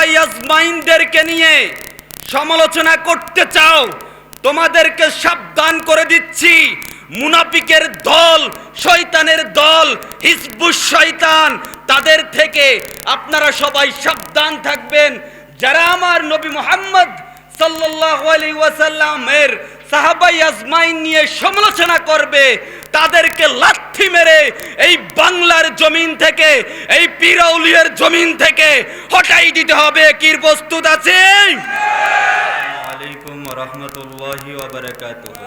সাহাবায়ে আজমাইনদেরকে নিয়ে সমালোচনা করতে চাও, তোমাদেরকে সাবধান করে দিচ্ছি, মুনাফিকের দল, শয়তানের দল, হিজবুশ শয়তান, তাদের থেকে আপনারা সবাই সাবধান থাকবেন। যারা আমার নবী মুহাম্মদ সাল্লাল্লাহু আলাইহি ওয়াসাল্লামের সাহাবায়ে আজমাইন নিয়ে সমালোচনা করবে, তাদেরকে লাথি মেরে এই বাংলার জমিন থেকে, এই পীর আউলিয়ার জমিন থেকে হটাই দিতে হবে। কি প্রস্তুত আছে? আসসালামু আলাইকুম ওয়া রাহমাতুল্লাহি ওয়া বারাকাতুহু।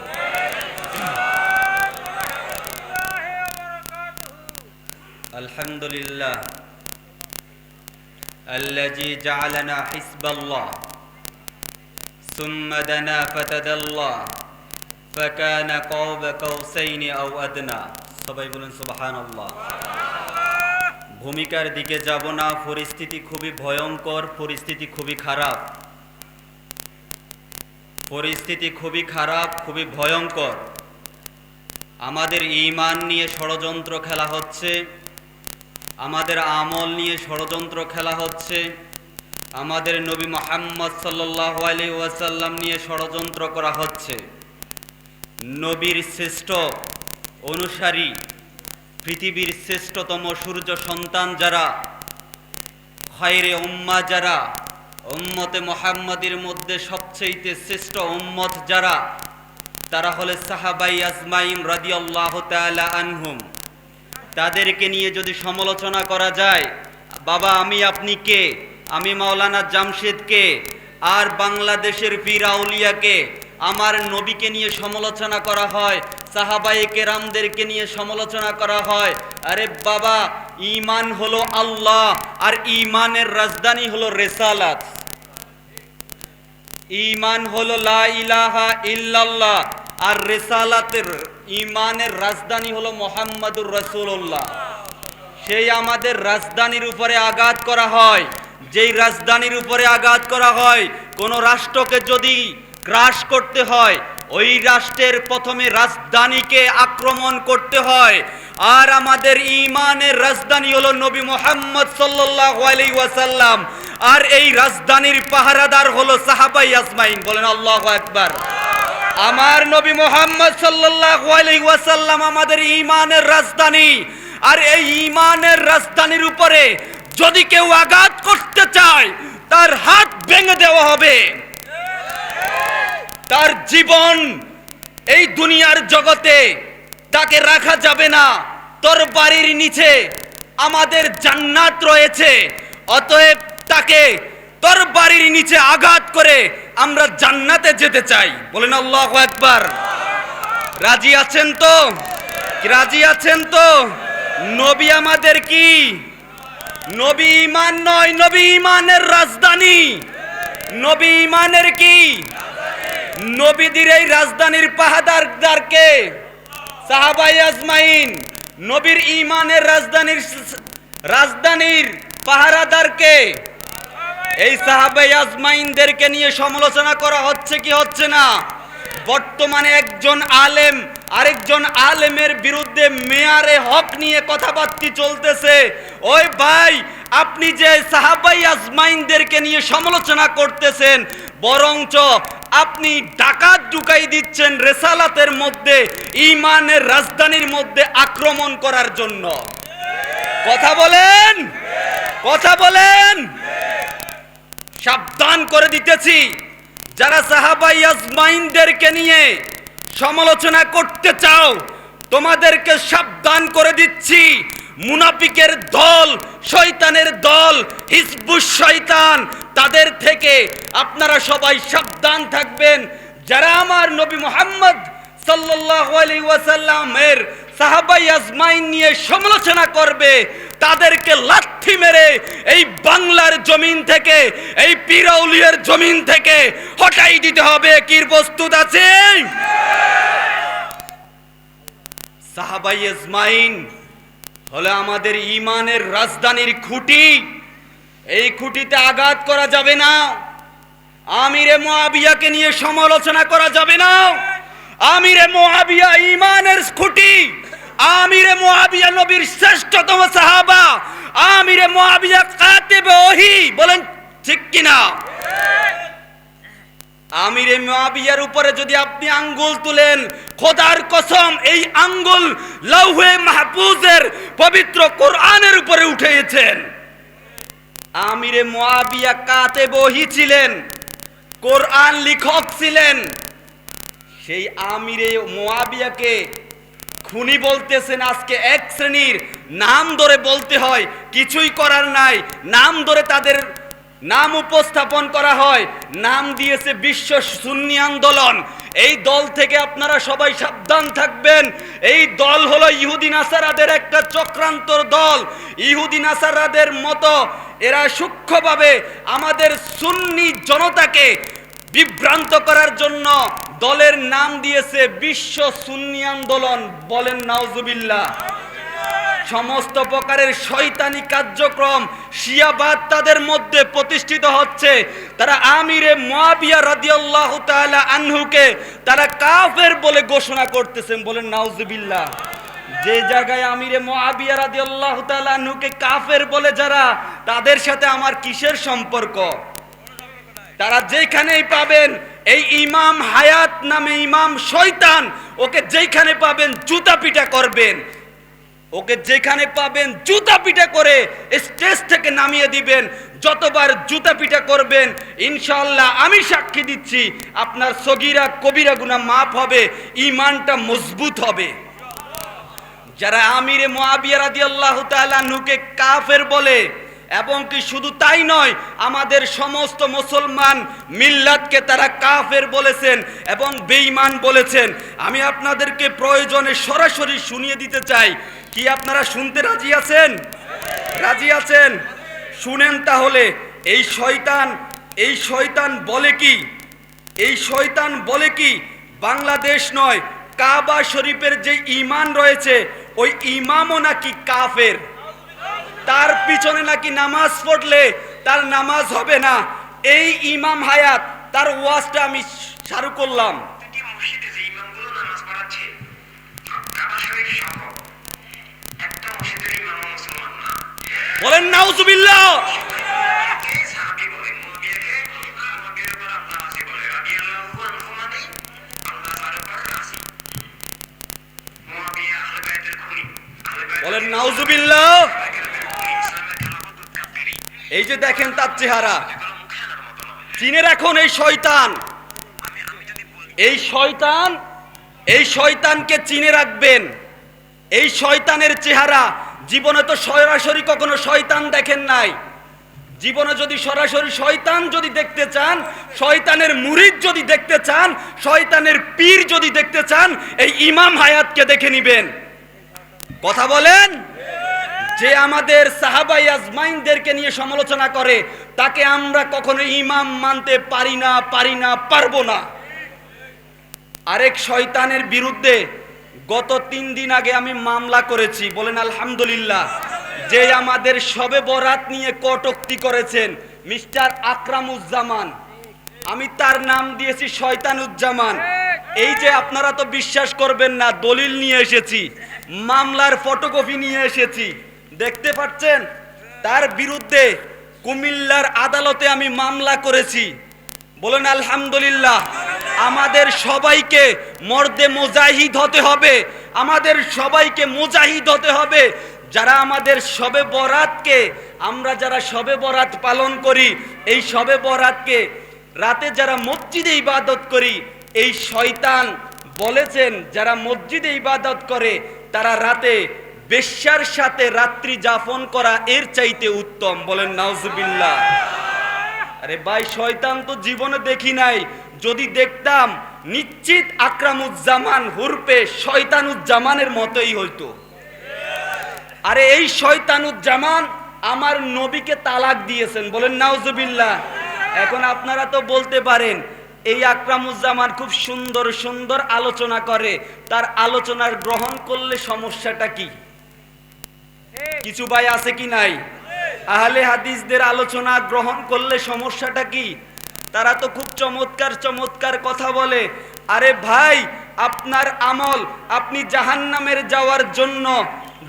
আলহামদুলিল্লাহ আল্লাযী জাআলানা হিসবাল্লাহ সুম্মা দানা ফাতাদাল্লাহ ফাকানা কাবা কাউসাইনি আও আদনা। সবাই বলেন সুবহানাল্লাহ। ভূমিকার দিকে যাব না, পরিস্থিতি খুবই ভয়ঙ্কর, পরিস্থিতি খুবই খারাপ, পরিস্থিতি খুবই খারাপ, খুবই ভয়ঙ্কর। আমাদের ঈমান নিয়ে ষড়যন্ত্র খেলা হচ্ছে, আমাদের আমল নিয়ে ষড়যন্ত্র খেলা হচ্ছে, আমাদের নবী মুহাম্মদ সাল্লাল্লাহু আলাইহি ওয়াসাল্লাম নিয়ে ষড়যন্ত্র করা হচ্ছে। নবীর শ্রেষ্ঠ অনুসারী, পৃথিবীর শ্রেষ্ঠতম সূর্য সন্তান যারা, খায়রে উম্মাহ যারা, উম্মতে মুহাম্মাদের মধ্যে সবচেয়ে শ্রেষ্ঠ উম্মত যারা, তারা হলে সাহাবায়ে আজমাইন রাদিয়াল্লাহু তাআলা আনহুম। তাদেরকে নিয়ে যদি সমালোচনা করা যায়, বাবা আমি আপনি কে, আমি মাওলানা জামশেদকে আর বাংলাদেশের পীর আউলিয়াকে, আমার নবীকে নিয়ে সমালোচনা করা হয়, সাহাবায়ে কেরামদেরকে নিয়ে সমালোচনা করা হয়। আরে বাবা, ঈমান হলো আল্লাহ, আর ঈমানের রাজধানী হলো রিসালাত। ঈমান হলো লা ইলাহা ইল্লাল্লাহ, আর রিসালাতের ঈমানের রাজধানী হলো মুহাম্মাদুর রাসূলুল্লাহ। সেই আমাদের রাজধানীর উপরে আঘাত করা হয়, যেই রাজধানীর উপরে আঘাত করা হয়, কোন রাষ্ট্রকে যদি গ্রাস করতে হয়, ওই রাষ্ট্রের প্রথমে রাজধানীকে আক্রমণ করতে হয়। আর আমাদের ঈমানের রাজধানী হলো নবী মুহাম্মদ সাল্লাল্লাহু আলাইহি ওয়াসাল্লাম, আর এই রাজধানীর পাহারাদার হলো সাহাবায়ে আজমাইন। বলেন আল্লাহু আকবার। আমার নবী মুহাম্মদ সাল্লাল্লাহু আলাইহি ওয়াসাল্লাম আমাদের ঈমানের রাজধানী, আর এই ঈমানের রাজধানীর উপরে যদি কেউ আঘাত করতে চায়, তার হাত ভেঙে দেওয়া হবে। তার জীবন এই দুনিয়ার জগতে তাকে রাখা যাবে না। তোর বাড়ির নিচে আমাদের জান্নাত রয়েছে, অতএব তাকে তোর বাড়ির নিচে আঘাত করে আমরা জান্নাতে যেতে চাই। বলেন আল্লাহু আকবার। রাজি আছেন তো? রাজি আছেন তো? নবী আমাদের কি? নবী ঈমান নয়, নবী ঈমানের রাজধানী। নবী ঈমানের কি? নবীদের এই রাজধানীর পাহারাদারকে সাহাবায়ে আজমাইন। নবীর ঈমানের রাজধানীর পাহারাদারকে এই সাহাবায়ে আজমাইনদেরকে নিয়ে সমালোচনা করা হচ্ছে কি হচ্ছে না? বর্তমানে একজন আলেম আরেকজন আলেমের বিরুদ্ধে মেয়ারে হক নিয়ে কথাবার্তা চলতেছে। ওই ভাই, আপনি যে সাহাবায়ে আজমাইনদেরকে নিয়ে সমালোচনা করতেছেন, বরঞ্চ আপনি ডাকাত ঢুকাই দিচ্ছেন রিসালাতের মধ্যে, ঈমানের রাজধানীর মধ্যে আক্রমণ করার জন্য। কথা বলেন, কথা বলেন। সাবধান করে দিতেছি, যারা সাহাবায়ে আজমাইনদেরকে নিয়ে সমালোচনা করতে চাও, তোমাদেরকে সাবধান করে দিচ্ছি, মুনাফিকের দল, শয়তানের দল, হিজবুশ শয়তান, তাদের থেকে আপনারা সবাই সাবধান থাকবেন। যারা আমার নবী মুহাম্মদ সাল্লাল্লাহু আলাইহি ওয়াসাল্লামের সাহাবায়ে আজমাইন নিয়ে সমালোচনা করবে, তাদেরকে লাথি মেরে এই বাংলার জমিন থেকে, এই পীর আউলিয়ার জমিন থেকে হটাই দিতে হবে। কি প্রস্তুত আছে? সাহাবায়ে আজমাইন হলো আমাদের ঈমানের রাজধানীর খুঁটি। এই খুঁটিতে আঘাত করা যাবে না। আমিরে মুআবিয়াকে নিয়ে সমালোচনা করা যাবে না। আমিরে মুআবিয়া ঈমানের খুঁটি। আমিরে মুআবিয়া নবীর শ্রেষ্ঠতম সাহাবা। আমিরে মুআবিয়া কাতিবে ওহী। বলেন ঠিক কিনা? আমিরে মুয়াবিয়ার উপরে যদি আপনি আঙ্গুল তুলেন, খোদার কসম এই আঙ্গুল লাউহে মাহফুজের পবিত্র কোরআনের উপরে উঠেছেন। আমিরে মুয়াবিয়া কাতেব ওহী ছিলেন, কোরআন লেখক ছিলেন। সেই আমিরে মুয়াবিয়াকে খুনি বলতেছেন আজকে এক শ্রেণীর, নাম ধরে বলতে হয়, কিছুই করার নাই, নাম ধরে তাদের নাম উপস্থাপন করা হয়। নাম দিয়েছে বিশ্ব সুন্নি আন্দোলন। এই দল থেকে আপনারা সবাই সাবধান থাকবেন। এই দল হলো ইহুদি নাসারাদের একটা চক্রান্ত দল। ইহুদি নাসারাদের মতো এরা সূক্ষ্মভাবে আমাদের সুন্নি জনতাকে বিভ্রান্ত করার জন্য দলের নাম দিয়েছে বিশ্ব সুন্নি আন্দোলন। বলেন নাউজুবিল্লাহ। সমস্ত প্রকারের শয়তানি কার্যক্রম, শিয়াবাদ তাদের মধ্যে প্রতিষ্ঠিত হচ্ছে। তারা আমিরে মুয়াবিয়া রাদিয়াল্লাহু তাআলা আনহুকে তারা কাফের বলে ঘোষণা করতেছেন। বলেন নাউজুবিল্লাহ। যে জায়গায় আমিরে মুয়াবিয়া রাদিয়াল্লাহু তাআলা আনহুকে কাফের বলে যারা, তাদের সাথে আমার কিসের সম্পর্ক? তারা যেখানেই পাবেন এই ইমাম হায়াত নামে ইমাম শয়তান, ওকে যেখানে পাবেন জুতা পিটা করবেন। ওকে যেখানে পাবেন জুতা পিটা করে স্টেজ থেকে নামিয়ে দিবেন। যতবার জুতা পিটা করবেন ইনশাআল্লাহ আমি সাক্ষী দিচ্ছি আপনার সগীরা কবিরা গুনাহ মাফ হবে, ঈমানটা মজবুত হবে। যারা আমিরে মুয়াবিয়া রাদিয়াল্লাহু তাআলা আনহুকে কাফের বলে, এবং কি শুধু তাই নয়, আমাদের সমস্ত মুসলমান মিল্লাতকে তারা কাফের বলেছেন এবং বেঈমান বলেছেন। আমি আপনাদেরকে প্রয়োজনে সরাসরি শুনিয়ে দিতে চাই। কি আপনারা শুনতে রাজি আছেন? রাজি আছেন? শুনেন তাহলে। এই শয়তান বলে কি? এই শয়তান বলে কি বাংলাদেশ নয়, কাবা শরীফের যে ইমাম রয়েছে ওই ইমামও নাকি কাফের। তার পিছনে নাকি নামাজ পড়লে তার নামাজ হবে না। এই ইমাম হায়াত তার ওয়াজটা আমি শুরু করলাম। বলেন নাউজুবিল্লাহ। বলেন নাউজুবিল্লাহ। এই যে দেখেন তার চেহারা, চিনে রাখুন এই শয়তান। এই শয়তানকে চিনে রাখবেন। এই শয়তানের চেহারা, জীবনে তো সরাসরি কখনো শয়তান দেখেন নাই। জীবনে যদি সরাসরি শয়তান যদি দেখতে চান, শয়তানের মুরিদ যদি দেখতে চান, শয়তানের পীর যদি দেখতে চান, এই ইমাম হায়াতকে দেখে নিবেন। কথা বলেন। যে আমাদের সাহাবাই আজমাইনদেরকে নিয়ে সমালোচনা করে, তাকে আমরা কখনো ইমাম মানতে পারি না, পারবো না। আরেক শয়তানের বিরুদ্ধে গত 3 দিন আগে আমি মামলা করেছি। বলেন আলহামদুলিল্লাহ। যে আমাদের শবে বরাত নিয়ে কটূক্তি করেছেন মিস্টার আকরামুজ্জামান, আমি তার নাম দিয়েছি শয়তানুজ্জামান। এই যে আপনারা তো বিশ্বাস করবেন না, দলিল নিয়ে এসেছি, মামলার ফটোকপি নিয়ে এসেছি, দেখতে পাচ্ছেন। তার বিরুদ্ধে কুমিল্লার আদালতে আমি মামলা করেছি। বলেন আলহামদুলিল্লাহ। আমাদের সবাইকে মর্দে মুজাহিদ হতে হবে, আমাদের সবাইকে মুজাহিদ হতে হবে। যারা আমাদের শবে বরাতকে, আমরা যারা শবে বরাত পালন করি, এই শবে বরাতকে রাতে যারা মসজিদে ইবাদত করি, এই শয়তান বলেছেন যারা মসজিদে ইবাদত করে তারা রাতে বেশ্যার সাথে রাত্রি যাপন করা এর চাইতে উত্তম। বলেন নাউজুবিল্লাহ। আরে ভাই, শয়তান তো জীবনে দেখি নাই, যদি দেখতাম নিশ্চিত আকরামুজ্জামান হুরপে শয়তানুজ্জামানের মতোই হইতো। আরে এই শয়তানুজ্জামান আমার নবীকে তালাক দিয়েছেন। বলেন নাউজুবিল্লাহ। এখন আপনারা তো বলতে পারেন এই আকরামুজ্জামান খুব সুন্দর সুন্দর আলোচনা করে, তার আলোচনার গ্রহণ করলে সমস্যাটা কি? কিছু ভাই আছে কি নাই? আহলে হাদিসদের আলোচনা গ্রহণ করলে সমস্যাটা কি? তারা তো খুব চমৎকার চমৎকার কথা বলে। আরে ভাই, আপনার আমল, আপনি জাহান্নামের যাওয়ার জন্য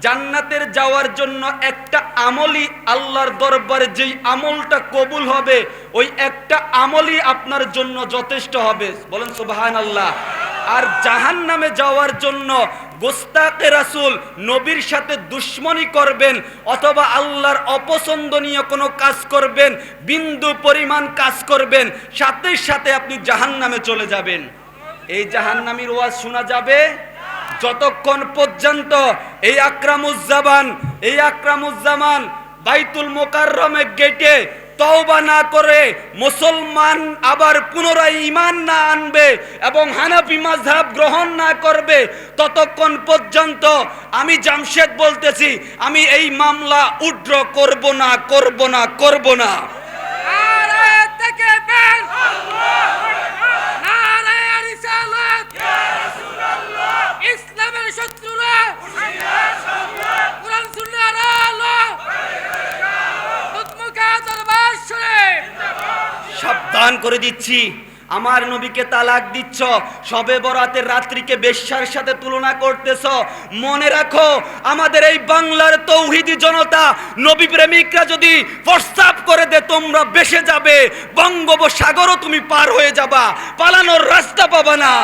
জান্নাতের যাওয়ার জন্য একটা আমলই আল্লাহর দরবারে যেই আমলটা কবুল হবে, ওই একটা আমলই আপনার জন্য যথেষ্ট হবে, বলেন সুবহানাল্লাহ। আর জাহান্নামে যাওয়ার জন্য গোস্তাকে রাসূল নবীর সাথে দুশমনি করবেন অথবা আল্লাহর অপছন্দনীয় কোনো কাজ করবেন, বিন্দু পরিমাণ কাজ করবেন, সাথে সাথে আপনি জাহান্নামে চলে যাবেন। এই জাহান্নামীর ওয়াজ শোনা যাবে যতক্ষণ পর্যন্ত এই আকরামুজ্জামান বাইতুল মোকাররমের গেটে তওবা না করে মুসলমান আবার পুনরায় ঈমান না আনবে এবং হানাফি মাযহাব গ্রহণ না করবে, ততক্ষণ পর্যন্ত আমি জামশেদ বলতেছি, আমি এই মামলা উইথড্র করব না। ইসলামের শত্রুরা কুরআন সুন্নাহর আলো দরবার শরীফ। সাবধান করে দিচ্ছি, আমার নবীকে তালাক দিচ্ছ, শবে বরাতের রাত্রিকে বেশ্যার সাথে তুলনা করতেছ। মনে রাখো, আমাদের এই বাংলার তৌহিদি জনতা, নবী প্রেমিকরা যদি প্রস্তাব করে দে তোমরা বেসে যাবে, বঙ্গোপসাগরও তুমি পার হয়ে যাবা, পালানোর রাস্তা পাবা না।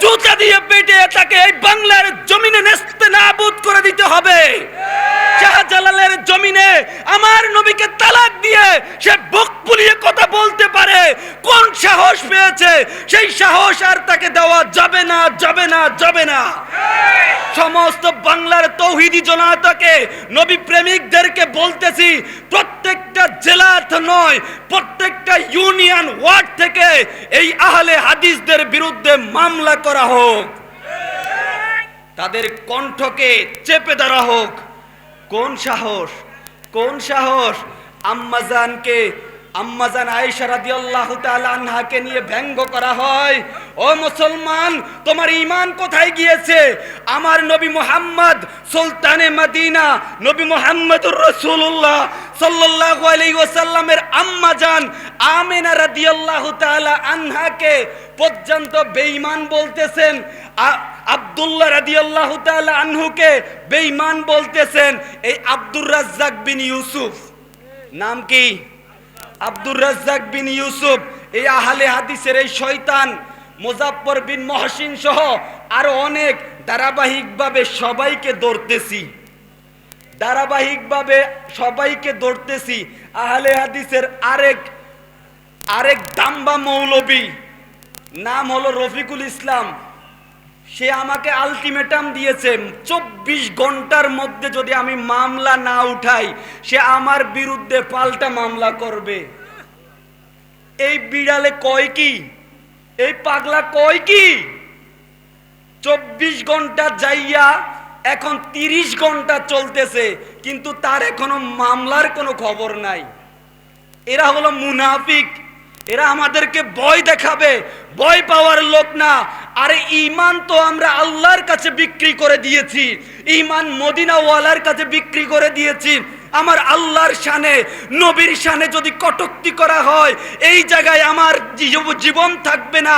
জুতা দিয়ে পেটে তাকে এই বাংলার জমিনে নেস্তেনাবুদ করে দিতে হবে। শাহজালালের জমিনে আমার নবীকে তালাক দিয়ে সে বুক ফুলিয়ে কথা বলতে পারে, কোন সাহস পেয়েছে? সেই সাহস আর তাকে দেওয়া যাবে না। সমস্ত বাংলার তৌহিদি জনতাকে, নবী প্রেমিকদেরকে বলতেছি, প্রত্যেকটা জেলাতে নয়, প্রত্যেকটা ইউনিয়ন ওয়ার্ড থেকে এই আহলে হাদিসদের বিরুদ্ধে মামলা করা হোক, তাদের কণ্ঠকে চেপে ধরা হোক। কোন সাহস? আম্মাজান আয়েশা রাদিয়াল্লাহু তাআলা আনহাকে নিয়ে ব্যঙ্গ করা হয়। ও মুসলমান, তোমার ঈমান কোথায় গিয়েছে? আমার নবী মুহাম্মদ সুলতানে মদিনা, নবী মুহাম্মদুর রাসূলুল্লাহ সাল্লাল্লাহু আলাইহি ওয়াসাল্লামের আম্মাজান আমিনা রাদিয়াল্লাহু তাআলা আনহাকে পর্যন্ত বেঈমান বলতেছেন, আব্দুল্লাহ রাদিয়াল্লাহু তাআলা আনহুকে বেঈমান বলতেছেন। এই আব্দুর রাজ্জাক বিন ইউসুফ, নাম কি? আব্দুর রাজ্জাক বিন ইউসুফ, এই আহলে হাদিসের এই শয়তান মুজাফফর বিন মহসিন সহ আরো অনেক ধারাবাহিকভাবে সবাইকে ধরতেছি। আহলে হাদিসের আরেক দাম্বা মৌলবী, নাম হলো রফিকুল ইসলাম। সে আমাকে আলটিমেটাম দিয়েছে, 24 ঘন্টার মধ্যে যদি আমি মামলা না উঠাই, সে আমার বিরুদ্ধে পাল্টা মামলা করবে। এই বিড়ালে কয় কি? এই পাগলা কয় কি? 24 ঘন্টা যাইয়া এখন 30 ঘন্টা চলতেছে, কিন্তু তার এখনো মামলার কোনো খবর নাই। এরা হলো মুনাফিক, এরা আমাদেরকে ভয় দেখাবে, ভয় পাওয়ার লোক না। আরে ঈমান তো আমরা আল্লাহর কাছে বিক্রি করে দিয়েছি, ঈমান মদিনাওয়ালার কাছে বিক্রি করে দিয়েছি। আমার আল্লাহর শানে, নবীর শানে যদি কটূক্তি করা হয়, এই জায়গায় আমার জীবন থাকবে না।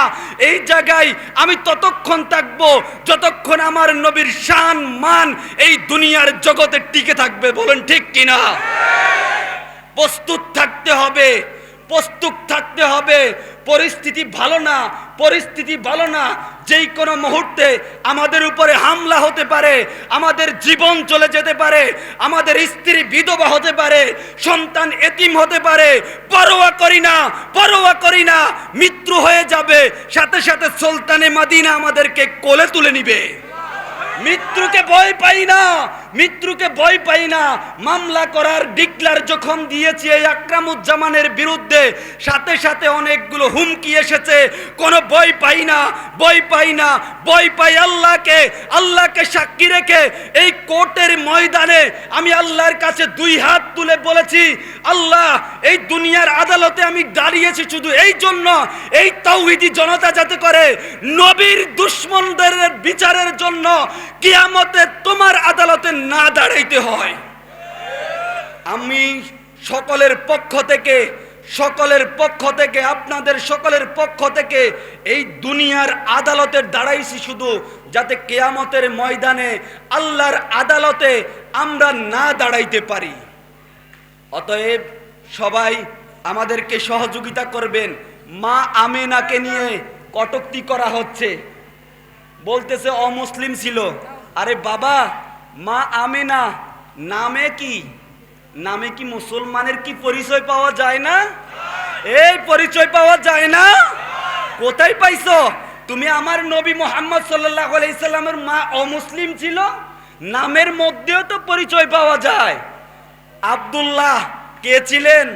এই জায়গায় আমি ততক্ষণ থাকবো যতক্ষণ আমার নবীর শান মান এই দুনিয়ার জগতে টিকে থাকবে। বলেন ঠিক কিনা? প্রস্তুত থাকতে হবে। পরিস্থিতি ভালো না, যেই কোনো মুহূর্তে আমাদের উপরে হামলা হতে পারে, আমাদের জীবন চলে যেতে পারে, আমাদের স্ত্রী বিধবা হতে পারে, সন্তান এতিম হতে পারে। পরোয়া করি না, মৃত্যু হয়ে যাবে, সাথে সাথে সুলতানে মদিনা আমাদেরকে কোলে তুলে নিবে। মৃত্যুকে ভয় পাই না। মামলা করার ডিক্লার যখন দিয়েছি এই আকরামুজ্জামানের বিরুদ্ধে, সাথে সাথে অনেকগুলো হুমকি এসেছে। কোনো ভয় পাই আল্লাহকে সাক্ষী রেখে এই কোর্টের ময়দানে আমি আল্লাহর কাছে 2 হাত তুলে বলেছি, আল্লাহ, এই দুনিয়ার আদালতে আমি দাঁড়িয়েছি শুধু এই জন্য, এই তাওহীদি জনতা যাতে করে নবীর দুশমনদের বিচারের জন্য কিয়ামতে তোমার আদালতে না দাঁড়াইতে হয়। আমি সকলের পক্ষ থেকে সকলের পক্ষ থেকে, আপনাদের সকলের পক্ষ থেকে এই দুনিয়ার আদালতে দাঁড়াইছি শুধু যাতে কিয়ামতের ময়দানে আল্লাহর আদালতে আমরা না দাঁড়াইতে পারি। অতএব সবাই আমাদেরকে সহযোগিতা করবেন। মা আমেনাকে নিয়ে কটূক্তি করা হচ্ছে, বলতেছে অমুসলিম ছিল। আরে বাবা, মা আমেনা নামে কি, নামে কি মুসলমানের কি পরিচয় পাওয়া যায় না? এই পরিচয় পাওয়া যায় না? কোথায় পাইছো তুমি? আমার নবী মুহাম্মদ সাল্লাল্লাহু আলাইহি সাল্লামের মা অমুসলিম ছিল, নামের মধ্যেও তো পরিচয় পাওয়া যায়। আব্দুল্লাহ কে ছিলেন?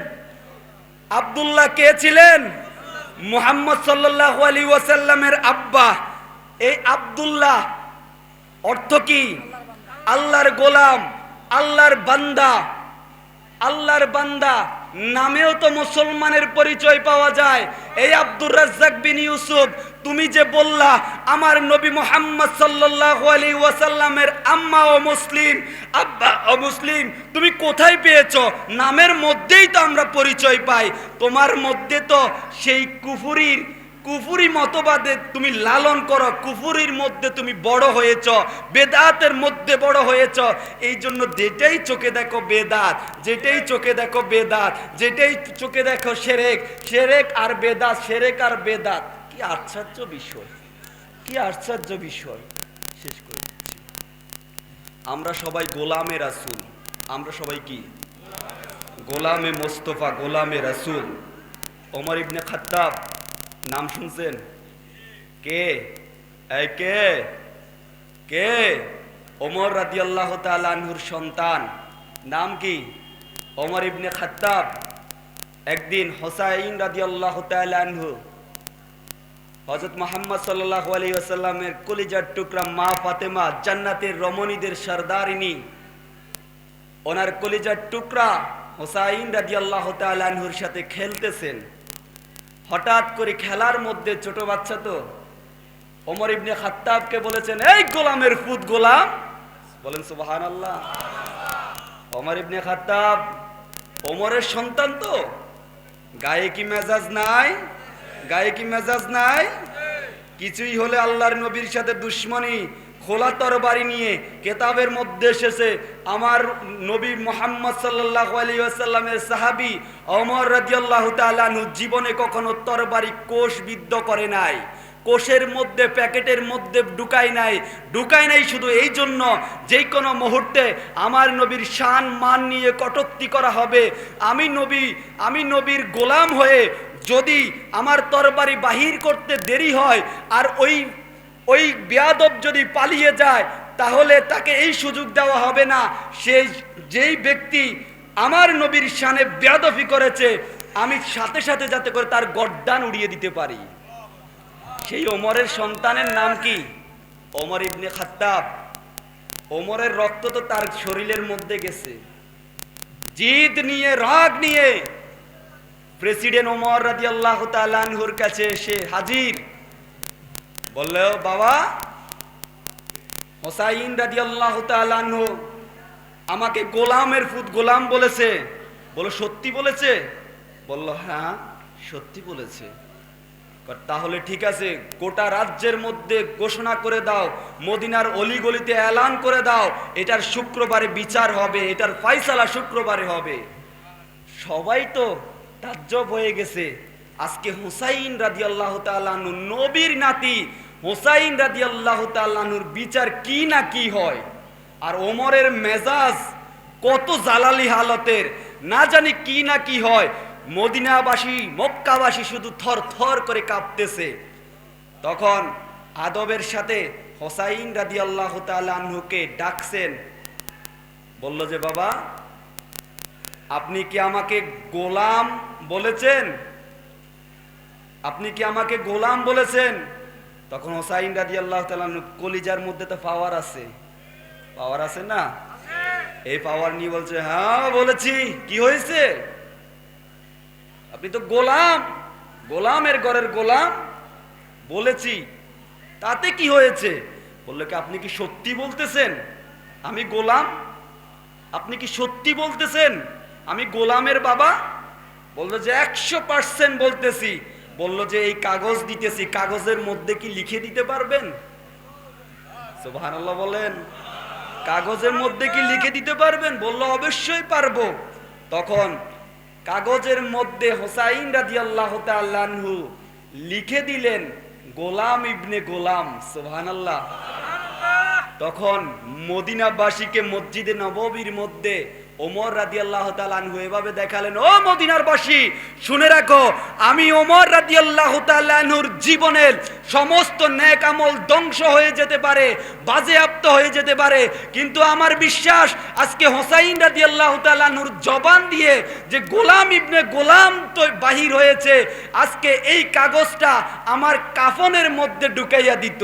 আব্দুল্লাহ কে ছিলেন? মুহাম্মদ সাল্লাল্লাহু আলাইহি ওয়াসাল্লামের আব্বা। এই আব্দুল্লাহ অর্থ কি? আল্লাহর গোলাম, আল্লাহর বান্দা। আল্লাহর বান্দা নামেও তো মুসলমানের পরিচয় পাওয়া যায়। এই আব্দুর রাজ্জাক বিন ইউসুফ, তুমি যে বললা আমার নবী মুহাম্মদ সাল্লাল্লাহু আলাইহি ওয়াসাল্লামের আম্মা ও মুসলিম, আব্বা ও মুসলিম, তুমি কোথায় পেয়েছো? নামের মধ্যেই তো আমরা পরিচয় পাই। তোমার মধ্যে তো সেই কুফুরি মতবাদে তুমি লালন করো, কুফুরির মধ্যে তুমি বড় হয়েছ, বেদাতের মধ্যে বড় হয়েছ। এই জন্য যেটাই চোখে দেখো বেদাত, যেটাই চোখে দেখো বেদাত, যেটাই চোখে দেখো শিরক, শিরক আর বেদাত, শিরক আর বেদাত। কি আশ্চর্য বিষয়, কি আশ্চর্য বিষয়। শেষ করে দিচ্ছি, আমরা সবাই গোলামে রাসূল। আমরা সবাই কি? গোলামে মোস্তফা, গোলামে রাসূল। ওমর ইবনে খাত্তাব নাম শুনছেন? কে? এই কে? কে? ওমর রাদিয়াল্লাহু তাআলা আনহুর সন্তান। নাম কি? ওমর ইবনে খাত্তাব। একদিন হোসাইন রাদিয়াল্লাহু তাআলা আনহু হযরত মুহাম্মদ সাল্লাল্লাহু আলাইহি ওয়াসাল্লামের কলিজার টুকরা মা ফাতেমা, জান্নাতের রমণীদের সরদারিনী, ওনার কলিজার টুকরা হোসাইন রাদিয়াল্লাহু তাআলা আনহুর সাথে খেলতেছেন। হঠাৎ করে খেলার মধ্যে, ছোট বাচ্চা তো, ওমর ইবনে খাত্তাবকে বলেছেন, এই গোলামের ফুত গোলাম। বলেন সুবহানাল্লাহ। ওমর ইবনে খাত্তাব ওমরের সন্তান তো, গায়ে কি মেজাজ নাই? গায়ে কি মেজাজ নাই? কিছুই হলে আল্লাহর নবীর সাথে দুশ্মনী, খোলা তরবারি নিয়ে। কেতাবের মধ্যে এসেছে আমার নবী মুহাম্মদ সাল্লাল্লাহু আলাইহি ওয়াসাল্লামের সাহাবী ওমর রাদিয়াল্লাহু তাআলা আনহু জীবনে কখনো তরবারি কোষ বিদ্ধ করে নাই, কোষের মধ্যে, প্যাকেটের মধ্যে ঢুকায় নাই শুধু এই জন্য যেই কোনো মুহূর্তে আমার নবীর শান মান নিয়ে কটূক্তি করা হবে। আমি নবীর গোলাম হয়ে যদি আমার তরবারি বাহির করতে দেরি হয় আর ওই বেয়াদব যদি পালিয়ে যায়, তাহলে তাকে এই সুযোগ দেওয়া হবে না। যেই ব্যক্তি আমার নবীর শানে বেয়াদবি করেছে, আমি সাথে সাথে যাতে করে তার গর্দান উড়িয়ে দিতে পারি। সেই ওমরের সন্তানের নাম কি? ওমর ইবনে খাত্তাব। ওমরের রক্ত তো তার শরীরের মধ্যে গেছে। জিদ নিয়ে, রাগ নিয়ে প্রেসিডেন্ট ওমর রাদিয়াল্লাহু তাআলা আনহুর কাছে এসে হাজির। বললো, বাবা, হোসাইন রাদিয়াল্লাহু তাআলা আনহু আমাকে গোলামের ফুত গোলাম বলেছে। বলো, সত্যি বলেছে? বলল, হ্যাঁ সত্যি বলেছে। তাহলে ঠিক আছে, গোটা রাজ্যের মধ্যে ঘোষণা করে দাও, মদিনার অলিগলিতে এলান করে দাও, এটার শুক্রবারে বিচার হবে, এটার ফয়সালা শুক্রবারে হবে। সবাই তো তাজ্জব হয়ে গেছে। আজকে হুসাইন রাদিয়াল্লাহু তাআলা আনহু, নবীর নাতি হুসাইন রাদিয়াল্লাহু তাআলা আনহুর বিচার কি না কি হয়। আর ওমরের মেজাজ কত জালালি হালতের, না জানি কি না কি হয়। মদিনাবাসী, মক্কাবাসী শুধু থর থর করে কাঁপতেছে। তখন আদবের সাথে হোসাইন রাদিয়াল্লাহু তাআলা আনহুকে ডাকছেন। বলল যে, বাবা, আপনি কি আমাকে গোলাম বলেছেন? আপনি কি আমাকে গোলাম বলেছেন? তখন হোসাইন রাদিয়াল্লাহু তাআলা আনহু কলিজার মধ্যে তো পাওয়ার আছে, পাওয়ার আছে না? এই পাওয়ার নিয়ে বলছে, হ্যাঁ বলেছি। কি হয়েছে? আপনি তো গোলাম, গোলামের ঘরের গোলাম, বলেছি, তাতে কি হয়েছে? বললো কি, আপনি কি সত্যি বলতেছেন আমি গোলাম? আপনি কি সত্যি বলতেছেন আমি গোলামের বাবা? বললো যে 100% বলতেছি। বললো যে এই কাগজ দিতেছি, কাগজের মধ্যে কি লিখে দিতে পারবেন? সুবহানাল্লাহ বলেন। কাগজের মধ্যে কি লিখে দিতে পারবেন? বললো অবশ্যই পারবো। তখন কাগজের মধ্যে হোসাইন রাদিয়াল্লাহু তাআলা আনহু লিখে দিলেন গোলাম ইবনে গোলাম। সুবহানাল্লাহ। তখন মদিনাবাসীকে মসজিদে নববীর মধ্যে ওমর রাদিয়াল্লাহু তাআলা আনহু এভাবে দেখালেন, ও মদিনার বাসী শুনে রাখো, আমি ওমর রাদিয়াল্লাহু তাআলা আনহুর জীবনের সমস্ত নেক আমল ধ্বংস হয়ে যেতে পারে, বাজেয়াপ্ত হয়ে যেতে পারে, কিন্তু আমার বিশ্বাস আজকে হোসাইন রাদিয়াল্লাহু তাআলা আনহুর জবান দিয়ে যে গোলাম ইবনে গোলাম তো বাহির হয়েছে, আজকে এই কাগজটা আমার কাফনের মধ্যে ঢুকাইয়া দিত।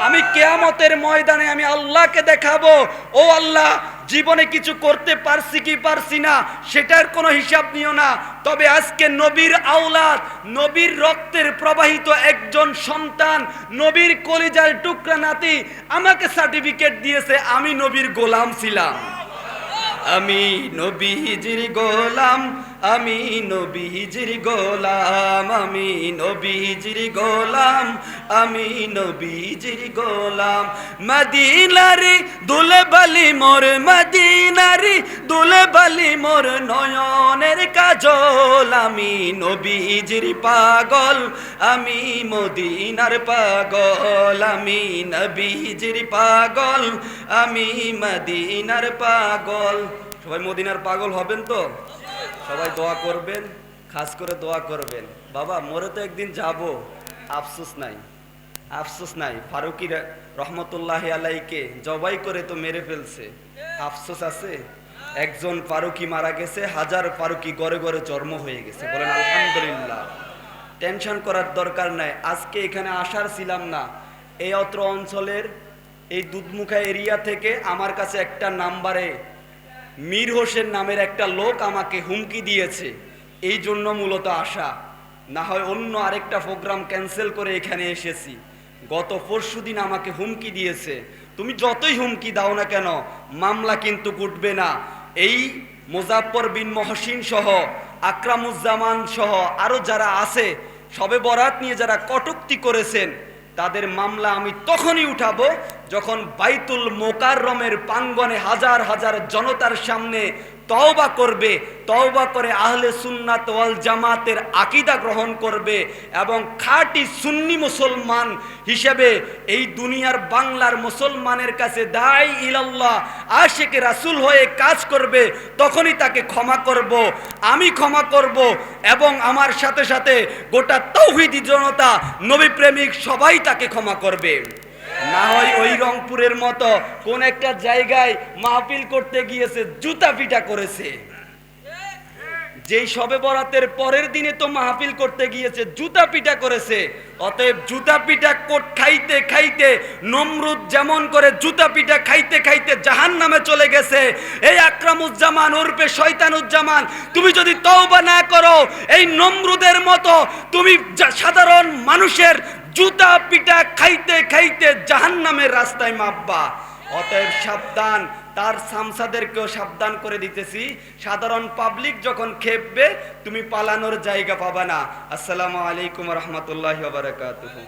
আমি কিয়ামতের ময়দানে আমি আল্লাহকে দেখাবো, ও আল্লাহ জীবনে কিছু করতে পারছি কি পারছি না সেটার কোনো হিসাব নিও না, তবে আজকে নবীর আওলাদ, নবীর রক্তের প্রবাহিত একজন সন্তান, নবীর কলিজার টুকরা নাতি আমাকে সার্টিফিকেট দিয়েছে আমি নবীর গোলাম ছিলাম। আমি নবীজির গোলাম, আমি নবীজির গোলাম, আমি নবীজির গোলাম, আমি নবীজির গোলাম। মদিনারি দুলে বালি মোর, মদিনারি দুলে বালি মোর নয়নের কাজল। আমি নবীজির পাগল, আমি মদিনার পাগল, আমি নবীজির পাগল, আমি মদিনার পাগল। সবাই মদিনার পাগল হবেন তো? সবাই দোয়া করবেন, খাস করে দোয়া করবেন। বাবা মরে তো একদিন যাব, আফসোস নাই, আফসোস নাই। ফারুকি রহমতুল্লাহ আলাইকে জবাই করে তো মেরে ফেলছে, আফসোস আছে? একজন ফারুকি মারা গেছে, হাজার ফারুকি ঘরে ঘরে জন্ম হয়ে গেছে। বলেন আলহামদুলিল্লাহ। টেনশন করার দরকার নাই। আজকে এখানে আসার ছিলাম না, এই অত্র অঞ্চলের এই দুধমুখা এরিয়া থেকে আমার কাছে একটা নাম্বারে মীর হোসেন নামের একটা লোক আমাকে হুমকি দিয়েছে, এই জন্য মূলত আসা। না হয় অন্য আরেকটা প্রোগ্রাম ক্যান্সেল করে এখানে এসেছি। গত পরশুদিন আমাকে হুমকি দিয়েছে, তুমি যতই হুমকি দাও না কেন মামলা কিন্তু উঠবে না। এই মুজাফফর বিন মহসিন সহ, আকরামুজ্জামান সহ আরো যারা আছে, শবে বরাত নিয়ে যারা কটূক্তি করেছেন, তাদের মামলা আমি তখনই উঠাবো যখন বাইতুল মোকাররমের প্রাঙ্গণে হাজার হাজার জনতার সামনে তওবা করবে, তওবা করে আহলে সুন্নাত ওয়াল জামাতের আকীদা গ্রহণ করবে এবং খাঁটি সুন্নি মুসলমান হিসেবে এই দুনিয়ার বাংলার মুসলমানের কাছে দাঈ ইলাল্লাহ আশিকে রাসূল হয়ে কাজ করবে, তখনই তাকে ক্ষমা করব, আমি ক্ষমা করব এবং আমার সাথে সাথে গোটা তাওহীদি জনতা, নবী প্রেমিক সবাই তাকে ক্ষমা করবে। না হয় ওই রংপুরের মতো কোন একটা জায়গায় মাহফিল করতে গিয়েছে, জুতা পিটা করেছে। যেই শবে বরাতের পরের দিনে তো মাহফিল করতে গিয়েছে, জুতা পিটা করেছে। অতএব জুতা পিটা খাইতে খাইতে নমরুদ যেমন করে জুতা পিটা খাইতে খাইতে জাহান্নামে চলে গেছে, এই আকরামুজ্জামান উর্ফে শয়তানুজ্জামান তুমি যদি তওবা না করো, এই নমরুদের মতো তুমি সাধারণ মানুষের জুতা পিটা খাইতে খাইতে জাহান্নামের রাস্তায় মাপবা। অতএব সাবধান। তার সামসাদেরকেও সাবধান করে দিতেছি, সাধারণ পাবলিক যখন খেপবে তুমি পালানোর জায়গা পাবা না। আসসালামু আলাইকুম ওয়া রাহমাতুল্লাহি ওয়া বারাকাতুহু।